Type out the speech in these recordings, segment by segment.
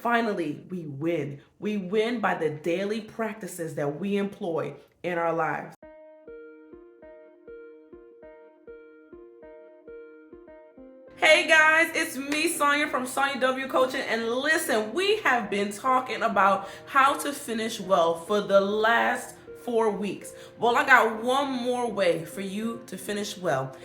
finally, we win. We win by the daily practices that we employ in our lives. Hey guys, it's me, Sonja from SonjaW Coaching, and listen, we have been talking about how to finish well for the last 4 weeks. Well, I got one more way for you to finish well,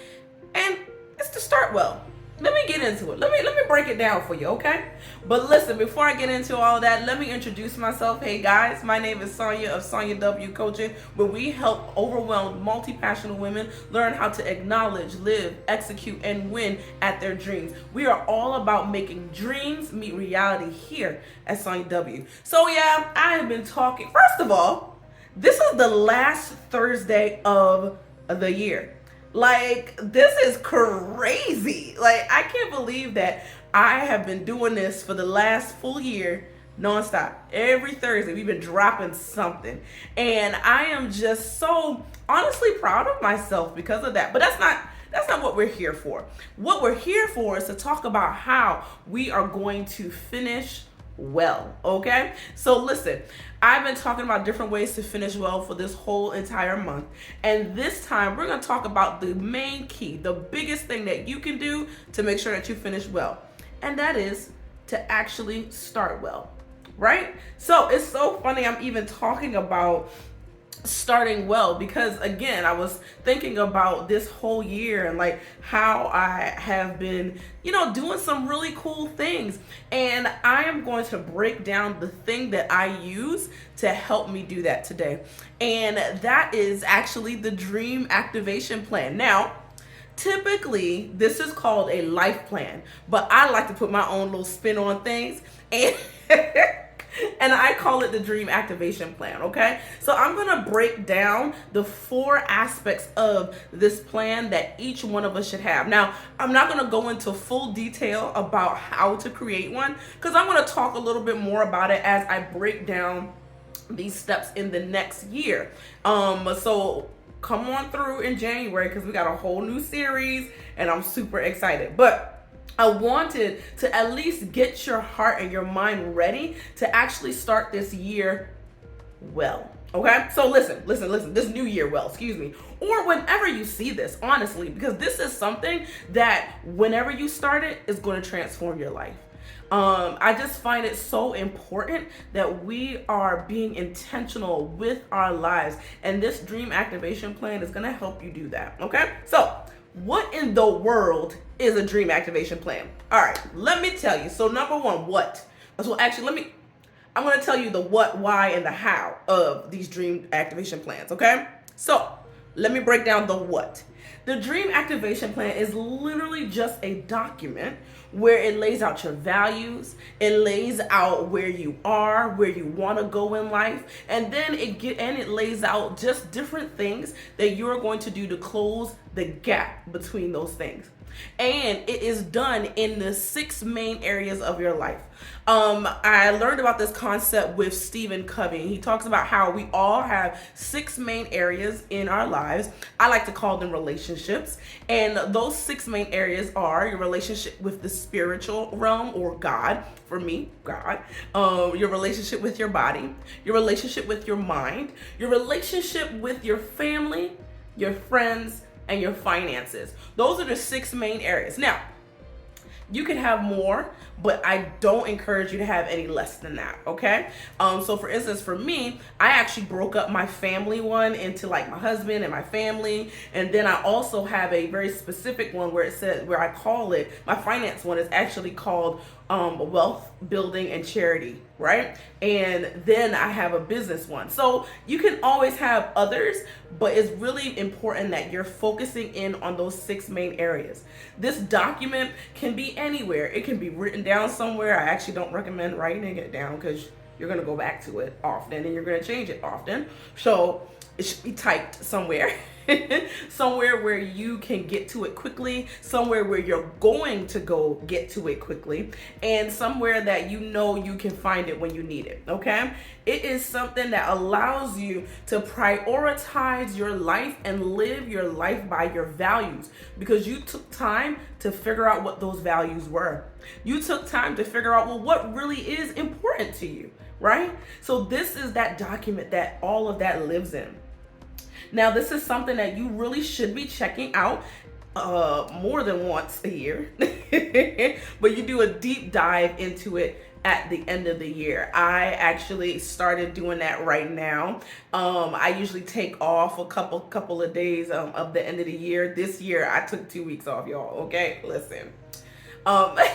and it's to start well. Let me get into it. Let me break it down for you, okay? But listen, before I get into all that, let me introduce myself. Hey guys, my name is Sonja of SonjaW Coaching, where we help overwhelmed, multi-passionate women learn how to acknowledge, live, execute, and win at their dreams. We are all about making dreams meet reality here at SonjaW. So yeah, I have been talking. First of all, this is the last Thursday of the year. Like, this is crazy. Like, I can't believe that I have been doing this for the last full year nonstop. Every Thursday, we've been dropping something. And I am just so honestly proud of myself because of that. But that's not what we're here for. What we're here for is to talk about how we are going to finish well, okay? So listen, I've been talking about different ways to finish well for this whole entire month, and this time we're going to talk about the main key, the biggest thing that you can do to make sure that you finish well, and that is to actually start well, right? So it's so funny I'm even talking about starting well, because again, I was thinking about this whole year and like how I have been, doing some really cool things, and I am going to break down the thing that I use to help me do that today, and that is actually the dream activation plan. Now, typically this is called a life plan, but I like to put my own little spin on things, and and I call it the dream activation plan, okay? So I'm gonna break down the 4 aspects of this plan that each one of us should have. Now, I'm not gonna go into full detail about how to create one, because I'm gonna talk a little bit more about it as I break down these steps in the next year. So come on through in January, because we got a whole new series and I'm super excited. But I wanted to at least get your heart and your mind ready to actually start this year well, okay? So listen, this new year well, or whenever you see this, honestly, because this is something that whenever you start it is going to transform your life. I just find it so important that we are being intentional with our lives, and this dream activation plan is going to help you do that, okay? So what in the world is a dream activation plan? All right, let me tell you. So number one, what? So actually, I'm going to tell you the what, why, and the how of these dream activation plans, okay? So let me break down the what. The dream activation plan is literally just a document where it lays out your values, it lays out where you are, where you want to go in life, and then it lays out just different things that you're going to do to close the gap between those things. And it is done in the 6 main areas of your life. I learned about this concept with Stephen Covey. He talks about how we all have 6 main areas in our lives. I like to call them relationships. And those 6 main areas are your relationship with the spiritual realm, or God, for me, God, your relationship with your body, your relationship with your mind, your relationship with your family, your friends, and your finances. Those are the 6 main areas. Now, you can have more, but I don't encourage you to have any less than that, okay? So for instance, for me, I actually broke up my family one into like my husband and my family, and then I also have a very specific one where I call it, my finance one is actually called wealth building and charity, right? And then I have a business one. So you can always have others, but it's really important that you're focusing in on those 6 main areas. This document can be anywhere. It can be written down somewhere. I actually don't recommend writing it down because you're going to go back to it often and you're going to change it often. So it should be typed somewhere. somewhere where you can get to it quickly, somewhere where you're going to go get to it quickly, and somewhere that you know you can find it when you need it, okay? It is something that allows you to prioritize your life and live your life by your values, because you took time to figure out what those values were. You took time to figure out, well, what really is important to you, right? So this is that document that all of that lives in. Now, this is something that you really should be checking out more than once a year, but you do a deep dive into it at the end of the year. I actually started doing that right now. I usually take off a couple of days of the end of the year. This year, I took 2 weeks off, y'all. Okay, listen. But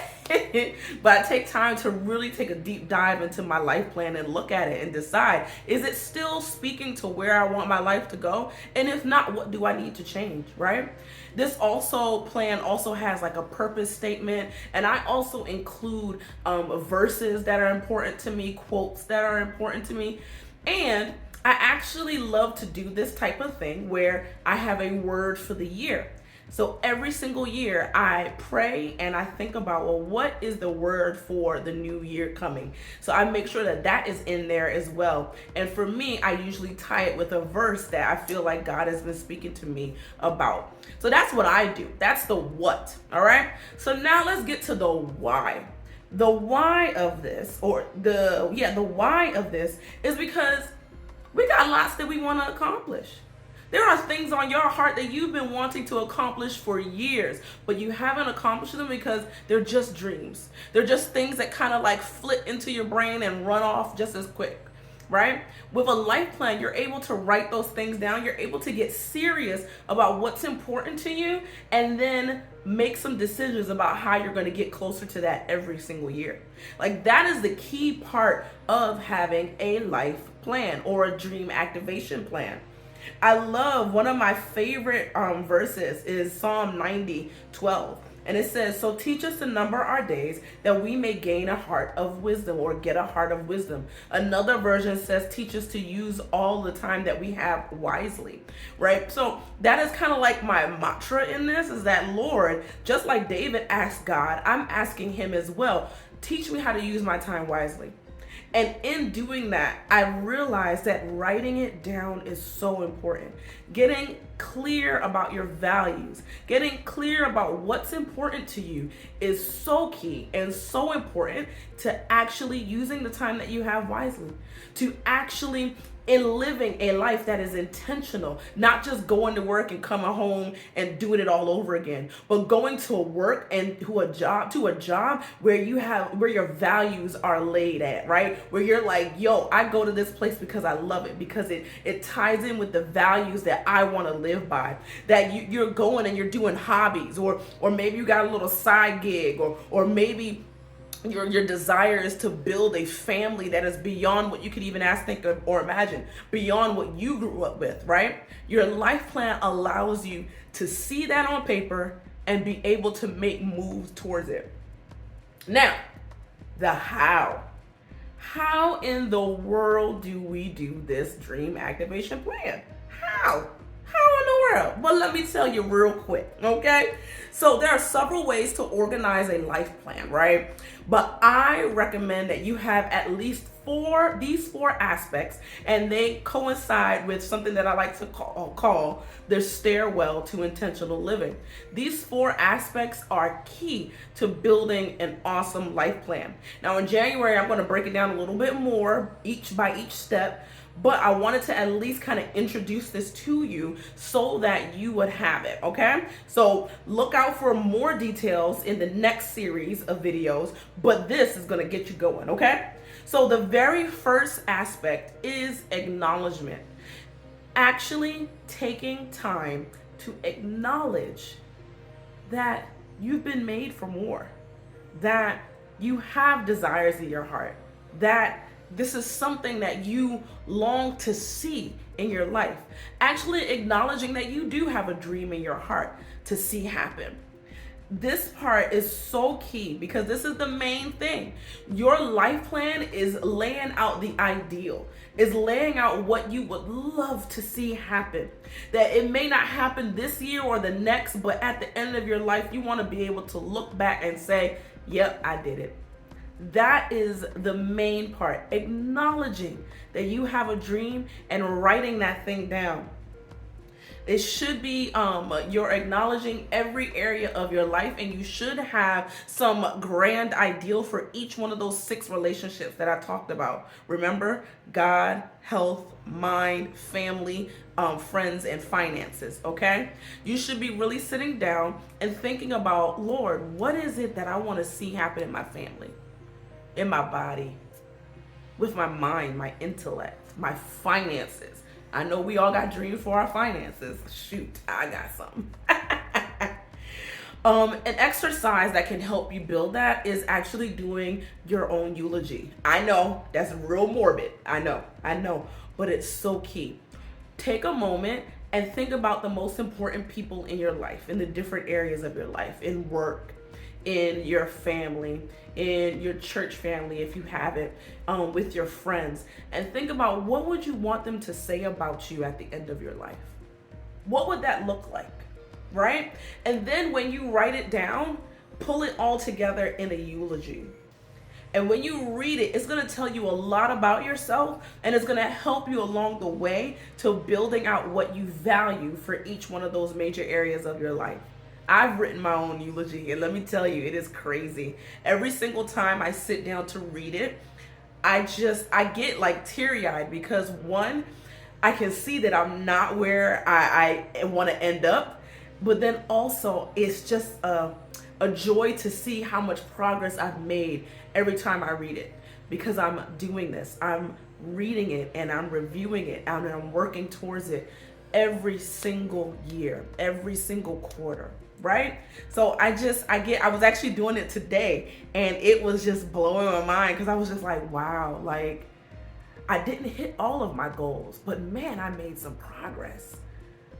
I take time to really take a deep dive into my life plan and look at it and decide, is it still speaking to where I want my life to go? And if not, what do I need to change, right? This plan also has like a purpose statement, and I also include verses that are important to me, quotes that are important to me. And I actually love to do this type of thing where I have a word for the year. So every single year I pray and I think about, well, what is the word for the new year coming? So I make sure that that is in there as well. And for me, I usually tie it with a verse that I feel like God has been speaking to me about. So that's what I do. That's the what, all right? So now let's get to the why. The why of this, the why of this is because we got lots that we want to accomplish. There are things on your heart that you've been wanting to accomplish for years, but you haven't accomplished them because they're just dreams. They're just things that kind of like flit into your brain and run off just as quick, right? With a life plan, you're able to write those things down. You're able to get serious about what's important to you and then make some decisions about how you're going to get closer to that every single year. Like, that is the key part of having a life plan or a dream activation plan. I love, one of my favorite verses is Psalm 90:12. And it says, so teach us to number our days that we may gain a heart of wisdom, or get a heart of wisdom. Another version says, teach us to use all the time that we have wisely, right? So that is kind of like my mantra in this, is that, Lord, just like David asked God, I'm asking him as well, teach me how to use my time wisely. And in doing that, I realized that writing it down is so important. Getting clear about your values, getting clear about what's important to you is so key and so important to actually using the time that you have wisely, to actually in living a life that is intentional, not just going to work and coming home and doing it all over again, but going to work and to a job where your values are laid at, right? Where you're like, yo, I go to this place because I love it, because it ties in with the values that I want to live by. That you're going and you're doing hobbies, or maybe you got a little side gig, or maybe your desire is to build a family that is beyond what you could even ask, think of, or imagine, beyond what you grew up with, right? Your life plan allows you to see that on paper and be able to make moves towards it. Now, the how. How in the world do we do this dream activation plan? How? How in the world? Well, let me tell you real quick, okay? So there are several ways to organize a life plan, right? But I recommend that you have at least these four aspects, and they coincide with something that I like to call the stairwell to intentional living. These four aspects are key to building an awesome life plan. Now in January, I'm going to break it down a little bit more, by each step, but I wanted to at least kind of introduce this to you so that you would have it, okay? So look out for more details in the next series of videos, but this is gonna get you going, okay? So the very first aspect is acknowledgement. Actually taking time to acknowledge that you've been made for more, that you have desires in your heart, that this is something that you long to see in your life. Actually acknowledging that you do have a dream in your heart to see happen. This part is so key because this is the main thing. Your life plan is laying out the ideal, is laying out what you would love to see happen. That it may not happen this year or the next, but at the end of your life, you want to be able to look back and say, yep, I did it. That is the main part. Acknowledging that you have a dream and writing that thing down. It should be you're acknowledging every area of your life, and you should have some grand ideal for each one of those 6 relationships that I talked about. Remember, God, health, mind, family, friends, and finances, okay? You should be really sitting down and thinking about, Lord, what is it that I want to see happen in my family, in my body, with my mind, my intellect, my finances. I know we all got dreams for our finances. Shoot, I got some. An exercise that can help you build that is actually doing your own eulogy. I know that's real morbid. I know, but it's so key. Take a moment and think about the most important people in your life, in the different areas of your life, in work, in your family, in your church family if you have it, with your friends, and think about what would you want them to say about you at the end of your life. What would that look like, right? And then when you write it down, pull it all together in a eulogy. And when you read it, it's going to tell you a lot about yourself, and it's going to help you along the way to building out what you value for each one of those major areas of your life. I've written my own eulogy, and let me tell you, it is crazy. Every single time I sit down to read it, I get like teary-eyed because one, I can see that I'm not where I want to end up, but then also it's just a joy to see how much progress I've made every time I read it, because I'm doing this. I'm reading it and I'm reviewing it and I'm working towards it every single year, every single quarter. Right? So I was actually doing it today, and it was just blowing my mind because I was just like, wow, like I didn't hit all of my goals, but man, I made some progress.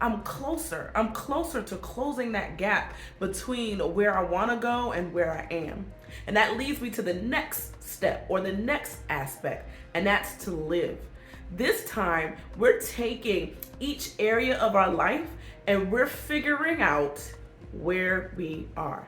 I'm closer to closing that gap between where I want to go and where I am. And that leads me to the next step or the next aspect, and that's to live. This time, we're taking each area of our life and we're figuring out where we are.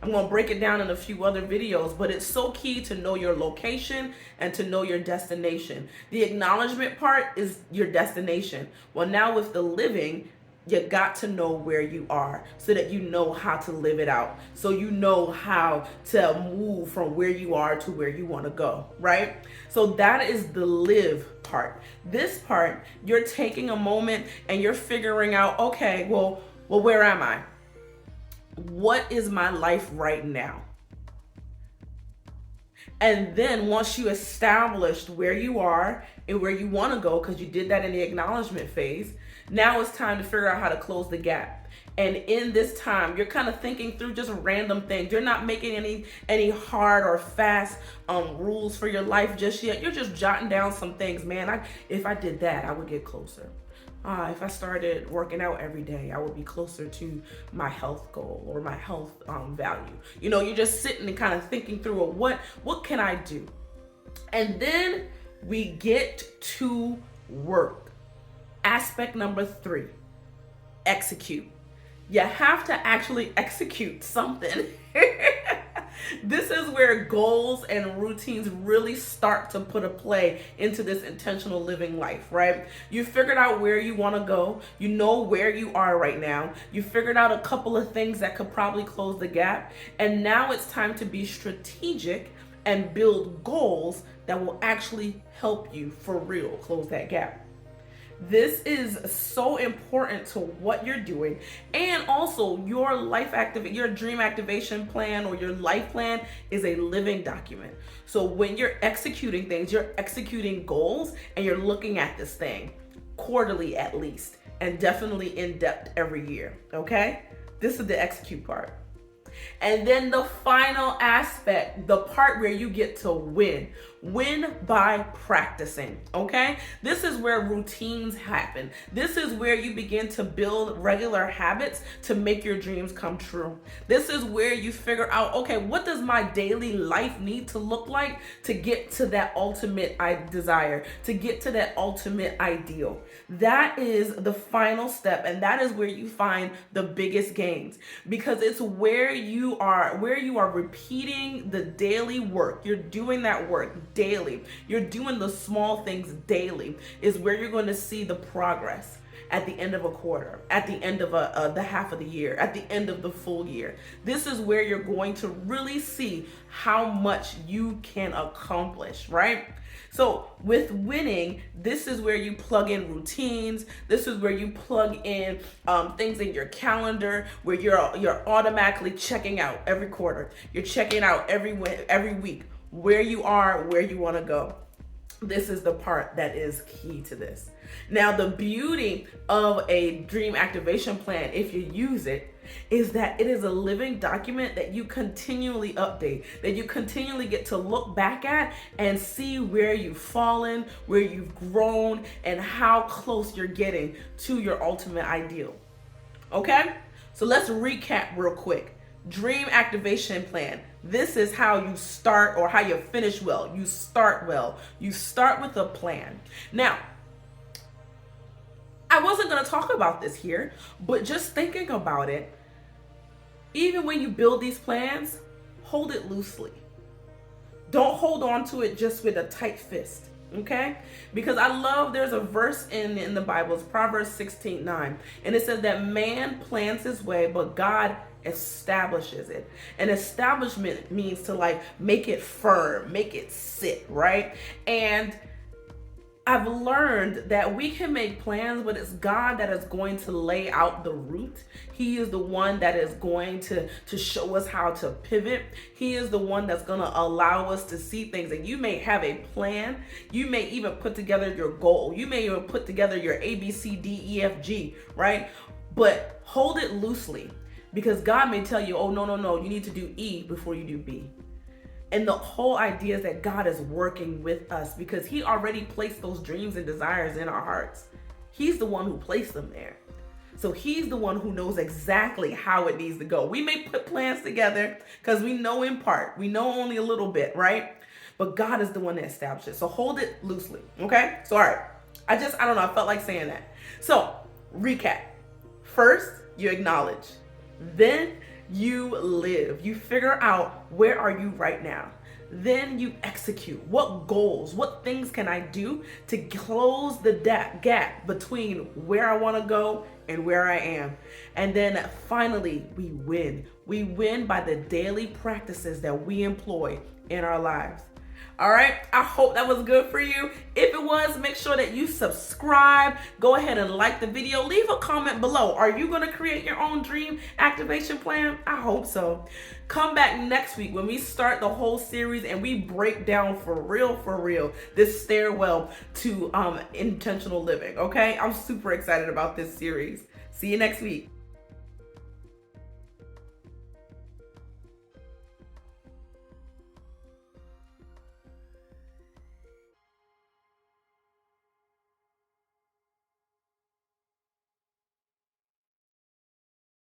I'm going to break it down in a few other videos, but it's so key to know your location and to know your destination. The acknowledgement part is your destination. Well, now with the living, you got to know where you are so that you know how to live it out. So you know how to move from where you are to where you want to go, right? So that is the live part. This part, you're taking a moment and you're figuring out, okay, well, where am I? What is my life right now? And then once you established where you are and where you want to go, because you did that in the acknowledgement phase, now it's time to figure out how to close the gap. And in this time, you're kind of thinking through just random things. You're not making any hard or fast rules for your life just yet. You're just jotting down some things. Man, if I did that, I would get closer. If I started working out every day, I would be closer to my health goal or my health value. You know, you're just sitting and kind of thinking through what can I do? And then we get to work. Aspect number 3, execute. You have to actually execute something. This is where goals and routines really start to put a play into this intentional living life, right? You figured out where you want to go. You know where you are right now. You figured out a couple of things that could probably close the gap. And now it's time to be strategic and build goals that will actually help you for real close that gap. This is so important to what you're doing, and also your your dream activation plan or your life plan is a living document. So when you're executing things, you're executing goals and you're looking at this thing quarterly at least, and definitely in depth every year. Okay? This is the execute part. And then the final aspect, the part where you get to win. Win by practicing, okay? This is where routines happen. This is where you begin to build regular habits to make your dreams come true. This is where you figure out, okay, what does my daily life need to look like to get to that ultimate desire, to get to that ultimate ideal? That is the final step, and that is where you find the biggest gains, because it's where you are repeating the daily work. You're doing that work daily. You're doing the small things daily is where you're going to see the progress at the end of a quarter, at the end of the half of the year, at the end of the full year. This is where you're going to really see how much you can accomplish, right? So with winning, this is where you plug in routines. This is where you plug in things in your calendar, where you're automatically checking out every quarter. You're checking out every week where you are, where you want to go. This is the part that is key to this. Now, the beauty of a dream activation plan, if you use it, is that it is a living document that you continually update, that you continually get to look back at and see where you've fallen, where you've grown, and how close you're getting to your ultimate ideal. Okay? So let's recap real quick. Dream activation plan. This is how you start, or how you finish well. You start well. You start with a plan. Now, I wasn't going to talk about this here, but just thinking about it, even when you build these plans, hold it loosely. Don't hold on to it just with a tight fist, okay? Because there's a verse in the Bible, it's Proverbs 16:9, and it says that man plans his way, but God establishes it. And establishment means to make it firm, make it sit, right? And I've learned that we can make plans, but it's God that is going to lay out the route. He is the one that is going to show us how to pivot. He is the one that's going to allow us to see things. And you may have a plan. You may even put together your goal. You may even put together your A, B, C, D, E, F, G, right? But hold it loosely, because God may tell you, oh, no, you need to do E before you do B. And the whole idea is that God is working with us, because He already placed those dreams and desires in our hearts. He's the one who placed them there. So He's the one who knows exactly how it needs to go. We may put plans together because we know in part. We know only a little bit, right? But God is the one that established it. So hold it loosely, okay? So, all right. I don't know. I felt like saying that. So, recap. First, you acknowledge. Then you live. You figure out, where are you right now? Then you execute. What goals, what things can I do to close the gap between where I want to go and where I am? And then finally, we win. We win by the daily practices that we employ in our lives. All right, I hope that was good for you. If it was, make sure that you subscribe. Go ahead and like the video. Leave a comment below. Are you going to create your own dream activation plan? I hope so. Come back next week when we start the whole series and we break down for real, this stairwell to intentional living, okay? I'm super excited about this series. See you next week.